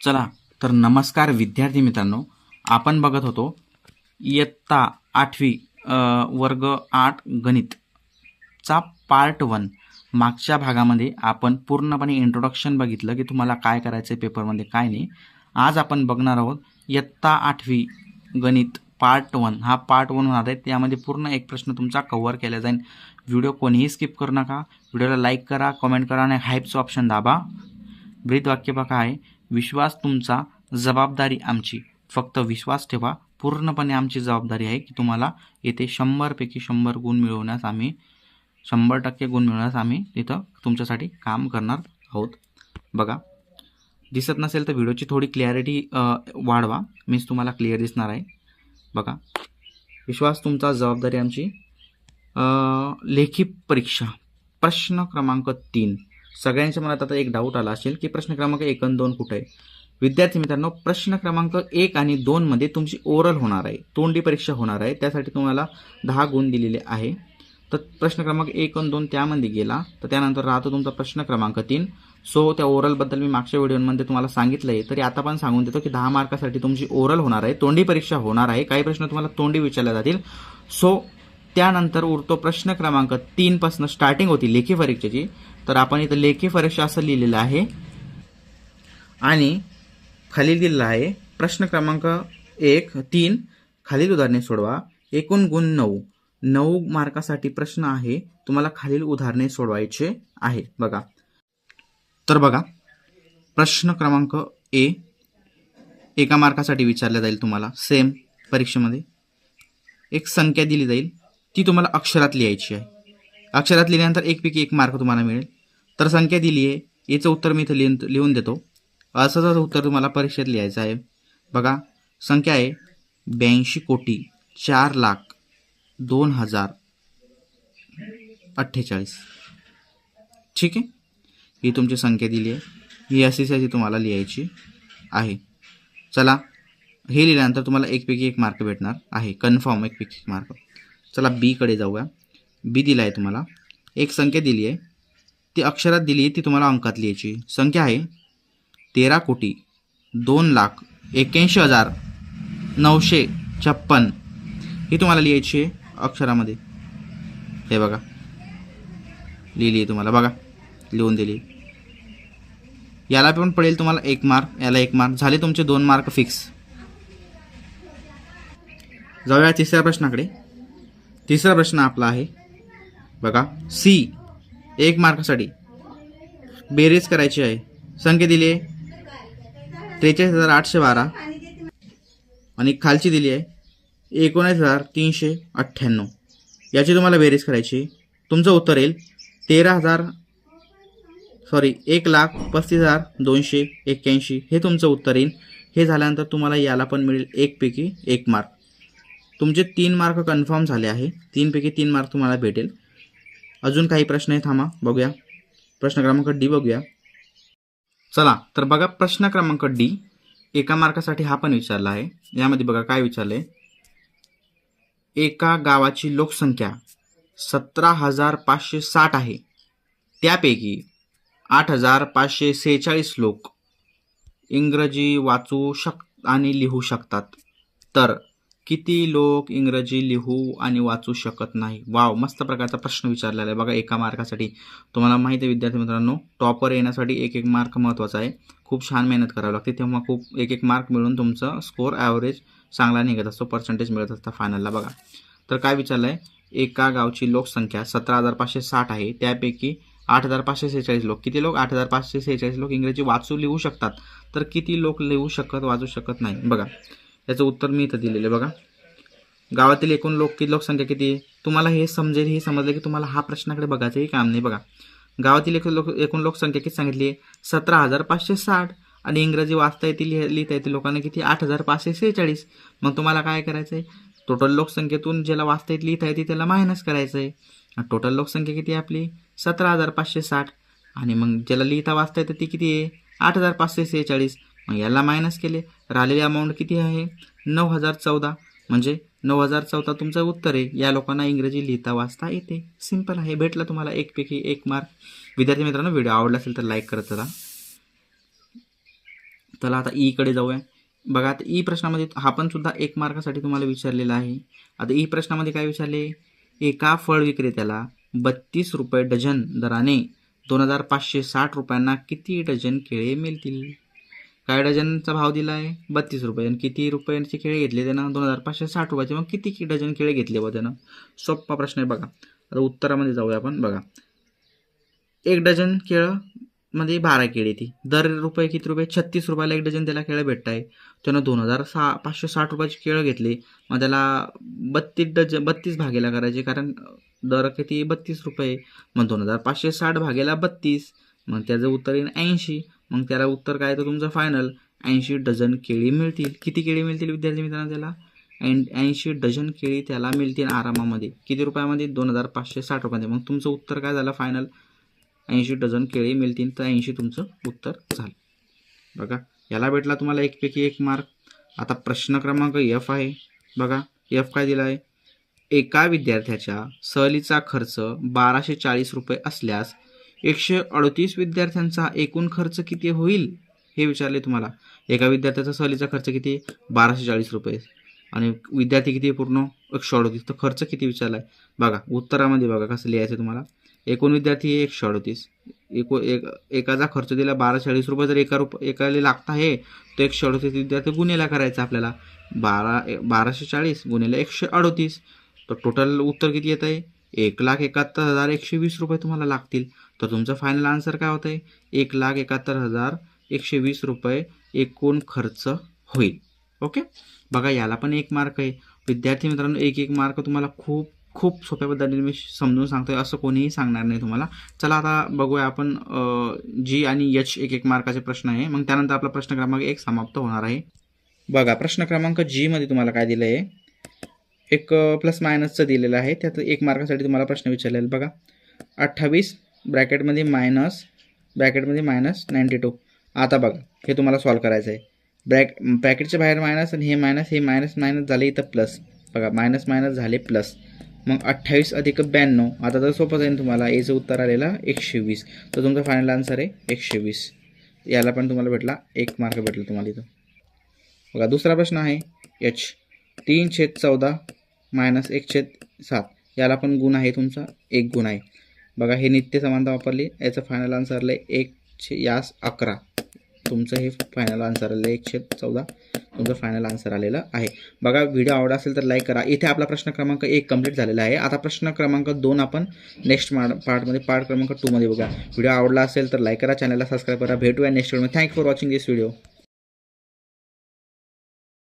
चला तर नमस्कार विद्यार्थी मित्रांनो, आपण बघत होतो इयत्ता 8वी वर्ग 8 गणितचा पार्ट 1. मागच्या भागामध्ये आपण पूर्णपणे इंट्रोडक्शन बघितलं की तुम्हाला काय करायचं पेपरमध्ये काय नाही. आज आपण बघणार आहोत इयत्ता 8वी गणित पार्ट 1. हा पार्ट 1 होणार आहे. त्यामध्ये पूर्ण एक प्रश्न तुमचा कव्हर केला जाईल. व्हिडिओ कोणीही स्किप करू नका. व्हिडिओला लाईक करा, कमेंट करा आणि हाईपचं ऑप्शन दाबा. ब्रीदवाक्य बघा आहे, विश्वास तुमचा, जबाबदारी आमची. फक्त विश्वास ठेवा, पूर्णपणे आमची जबाबदारी आहे की तुम्हाला येथे 100 पैकी 100 गुण मिळवण्यास आम्ही 100% गुण मिळवण्यास आम्ही तिथं तुमच्यासाठी काम करणार आहोत. बघा, दिसत नसेल तर व्हिडिओची थोडी क्लॅरिटी वाढवा, मीच तुम्हाला क्लिअर दिसणार आहे. बघा, विश्वास तुमचा, जबाबदारी आमची. लेखी परीक्षा प्रश्न क्रमांक 3. सगळ्यांच्या मनात आता एक डाऊट आला असेल की प्रश्न क्रमांक 1 आणि 2 कुठे आहे. विद्यार्थी मित्रांनो, प्रश्न क्रमांक 1 आणि 2 मध्ये तुमची ओरल होणार आहे, तोंडी परीक्षा होणार आहे. त्यासाठी तुम्हाला 10 गुण दिलेले आहे. तर प्रश्न क्रमांक 1 आणि 2 त्यामध्ये गेला तर त्यानंतर राहतो तुमचा प्रश्न क्रमांक 3. सो त्या ओरलबद्दल मी मागच्या व्हिडिओमध्ये तुम्हाला सांगितलं आहे, तरी आता पण सांगून देतो की 10 मार्कासाठी तुमची ओरल होणार आहे, तोंडी परीक्षा होणार आहे. काही प्रश्न तुम्हाला तोंडी विचारले जातील. सो त्यानंतर उरतो प्रश्न क्रमांक 3 पासून स्टार्टिंग होती लेखी परीक्षेची. तर आपण इथं लेखी परीक्षा असं लिहिलेलं आहे आणि खाली दिलेलं आहे प्रश्न क्रमांक 3 खालील उदाहरणे सोडवा. एकूण गुण 9 मार्कासाठी प्रश्न आहे. तुम्हाला खालील उदाहरणे सोडवायचे आहे. बघा, तर बघा, प्रश्न क्रमांक ए 1 मार्कासाठी विचारला जाईल. तुम्हाला सेम परीक्षेमध्ये एक संख्या दिली जाईल, ती तुम्हाला अक्षरात लिहायची आहे. अक्षरात लिहिल्यानंतर 1 पैकी 1 मार्क तुम्हाला मिळेल. तर संख्या दिली आहे, याचं उत्तर मी इथं लिहून देतो. असंच उत्तर तुम्हाला परीक्षेत लिहायचं आहे. बघा, संख्या आहे 82,04,02,048. ठीक आहे, ही तुमची संख्या दिली आहे, ही अशी तुम्हाला लिहायची आहे. चला, हे लिहिल्यानंतर तुम्हाला 1 पैकी 1 मार्क भेटणार आहे, कन्फर्म 1 पैकी 1 मार्क. चला बी कडे जाऊया. बी दिला आहे तुम्हाला, एक संख्या दिली आहे, ती अक्षरात दिली आहे, ती तुम्हाला अंकात लिहायची. संख्या आहे 13,02,81,956. ही तुम्हाला लिहायची आहे अक्षरामध्ये. हे बघा, लिहिली आहे तुम्हाला. बघा, लिहून दिली. याला पण पडेल तुम्हाला 1 मार्क, याला 1 मार्क. झाले तुमचे 2 मार्क फिक्स. जाऊया तिसऱ्या प्रश्नाकडे. तिसरा प्रश्न आपला आहे बघा, सी 1 मार्कासाठी बेरीज करायची आहे. संख्या दिली आहे 43,812 आणि खालची दिली आहे 19,398. याची तुम्हाला बेरीज करायची. तुमचं उत्तर येईल 1,35,281. हे तुमचं उत्तर येईल. हे झाल्यानंतर तुम्हाला याला पण मिळेल 1 पैकी 1 मार्क. तुमचे 3 मार्क कन्फर्म झाले आहे. 3 पैकी 3 मार्क तुम्हाला भेटेल. अजून काही प्रश्न आहे, थांबा बघूया. प्रश्न क्रमांक डी बघूया. चला तर बघा, प्रश्न क्रमांक डी 1 मार्कासाठी हा पण विचारला आहे. यामध्ये बघा काय विचारलंय. एका गावाची लोकसंख्या 17,560 आहे. त्यापैकी 8,546 लोक इंग्रजी वाचू आणि लिहू शकतात. तर किती लोक इंग्रजी लिहू आणि वाचू शकत नाही? वाव, मस्त प्रकारचा प्रश्न विचारलेला आहे बघा 1 मार्कासाठी. तुम्हाला माहिती आहे विद्यार्थी मित्रांनो, टॉपर येण्यासाठी 1 मार्क महत्त्वाचा आहे. खूप छान मेहनत करावी लागते, तेव्हा खूप 1 मार्क मिळून तुमचं स्कोअर ॲव्हरेज चांगला निघत असतो, पर्सेंटेज मिळत असतं फायनलला. बघा, तर काय विचारलं आहे. एका गावची लोकसंख्या 17,560 आहे. त्यापैकी 8,546 लोक, किती लोक? 8,546 लोक इंग्रजी वाचू लिहू शकतात. तर किती लोक लिहू शकत, वाचू शकत नाही? बघा, याचं उत्तर मी इथं दिलेलं आहे. बघा, गावातील एकूण लोकसंख्या किती आहे तुम्हाला हे समजेल. हे समजलं की तुम्हाला हा प्रश्नाकडे बघायचंही काम नाही. बघा, गावातील एकूण लोकसंख्या किती सांगितली आहे? 17,560 आणि इंग्रजी वाचता येतील, लिहिता येतील लोकांना किती? 8,546. मग तुम्हाला काय करायचं आहे? टोटल लोकसंख्येतून ज्याला वाचता येत, लिहिता येते त्याला मायनस करायचं आहे. टोटल लोकसंख्या किती आहे आपली? 17,560 आणि मग ज्याला लिहिता वाचता येतं ती किती आहे? 8,546. मग याला मायनस केले, राहिलेली अमाऊंट किती आहे? 9,014. म्हणजे 9,014 तुमचं उत्तर आहे. या लोकांना इंग्रजी लिहिता वाचता येते. सिंपल आहे. भेटला तुम्हाला 1 पैकी 1 मार्क. विद्यार्थी मित्रांनो, व्हिडिओ आवडला असेल तर लाईक करत जा. चला आता ईकडे जाऊया. बघा आता ई प्रश्नामध्ये हा पण सुद्धा 1 मार्कासाठी तुम्हाला विचारलेला आहे. आता ई प्रश्नामध्ये काय विचारले, एका फळ विक्रेत्याला 32 रुपये डझन दराने 2560 रुपयांना किती डझन केळे मिळतील. काय डझनचा भाव दिला आहे 32 रुपये आणि किती रुपयांचे केळे घेतले त्यानं 2560 रुपयाचे. मग किती डझन केळे घेतले बघा त्यानं. सोप्पा प्रश्न आहे बघा. आता उत्तरामध्ये जाऊया आपण. बघा 1 डझन केळं मध्ये 12 केळी ती दर रुपये किती रुपये 36 रुपयाला 1 डझन त्याला केळं भेटत आहे. त्यानं 2560 रुपयाचे केळं घेतले. मग त्याला 32 भागेला करायचे कारण दर किती 32 रुपये. मग 2560 भागेला 32, मग त्याचं उत्तर येईल 80. मग त्याला उत्तर काय तर तुमचं फायनल 80 डझन केळी मिळतील. किती केळी मिळतील विद्यार्थी मित्रांनो त्याला 80 डझन केळी त्याला मिळतील आरामामध्ये. किती रुपयामध्ये 2560 रुपयामध्ये. मग तुमचं उत्तर काय झालं फायनल 80 डझन केळी मिळतील. तर 80 तुमचं उत्तर झालं. बघा याला भेटला तुम्हाला 1 पैकी 1 मार्क. आता प्रश्न क्रमांक F आहे. बघा F काय दिला आहे, एका विद्यार्थ्याच्या सहलीचा खर्च 1240 रुपये असल्यास 138 विद्यार्थ्यांचा एकूण खर्च किती होईल हे विचारले तुम्हाला. एका विद्यार्थ्याचा सहलीचा खर्च किती 1240 रुपये आणि विद्यार्थी किती पूर्ण 138, तर खर्च किती विचारला आहे. बघा उत्तरामध्ये बघा कसं लिहायचं तुम्हाला. एकूण विद्यार्थी 138, एकाचा खर्च दिला 1240 रुपये. जर एकाला लागता आहे तर 138 विद्यार्थी गुन्हेला करायचा आपल्याला. 1240 गुणिले 138, तर टोटल उत्तर किती येत आहे 1,71,120 रुपये तुम्हाला लागतील. तर तुमचं फायनल आन्सर काय होतं आहे 1,71,120 रुपये एकूण खर्च होईल. ओके. बघा याला पण 1 मार्क आहे. विद्यार्थी मित्रांनो 1 मार्क तुम्हाला खूप सोप्या पद्धतीने मी समजून सांगतोय, असं कोणीही सांगणार नाही तुम्हाला. चला आता बघूया आपण जी आणि H 1 मार्काचे प्रश्न आहे. मग त्यानंतर आपला प्रश्न क्रमांक 1 समाप्त होणार आहे. बघा प्रश्न क्रमांक G मध्ये तुम्हाला काय दिलं आहे, एक प्लस मायनसचं दिलेलं आहे. त्यात 1 मार्कासाठी तुम्हाला प्रश्न विचारलेला. बघा 28 ब्रॅकेटमध्ये मायनस 92. आता बघा हे तुम्हाला सॉल्व करायचं आहे. ब्रॅकेटच्या बाहेर मायनस आणि हे मायनस झाले इथं प्लस. बघा मायनस झाले प्लस. मग 28 अधिक 92. आता तर सोपं जाईल तुम्हाला. एचं उत्तर आलेलं 120. तर तुमचा फायनल आन्सर आहे 120. याला पण तुम्हाला भेटला 1 मार्क भेटला तुम्हाला इथं. बघा दुसरा प्रश्न आहे H 3/14 मायनस 1/7. याला पण गुण आहे तुमचा 1 गुण आहे. बघा हे नित्य समानता वापरली. याचं फायनल आन्सर आलं 1/11. तुमचं हे फायनल आन्सर आलं 1/14. तुमचं फायनल आन्सर आलेलं आहे. बघा व्हिडिओ आवडला असेल तर लाईक करा. इथे आपला प्रश्न क्रमांक 1 कंप्लीट झालेला आहे. आता प्रश्न क्रमांक 2 आपण नेक्स्ट पार्ट क्रमांक 2 मध्ये बघा. व्हिडिओ आवडला असेल तर लाईक करा, चॅनलला सबस्क्राईब करा. भेटूया नेक्स्ट व्हिडिओमध्ये. Thank you for watching this video.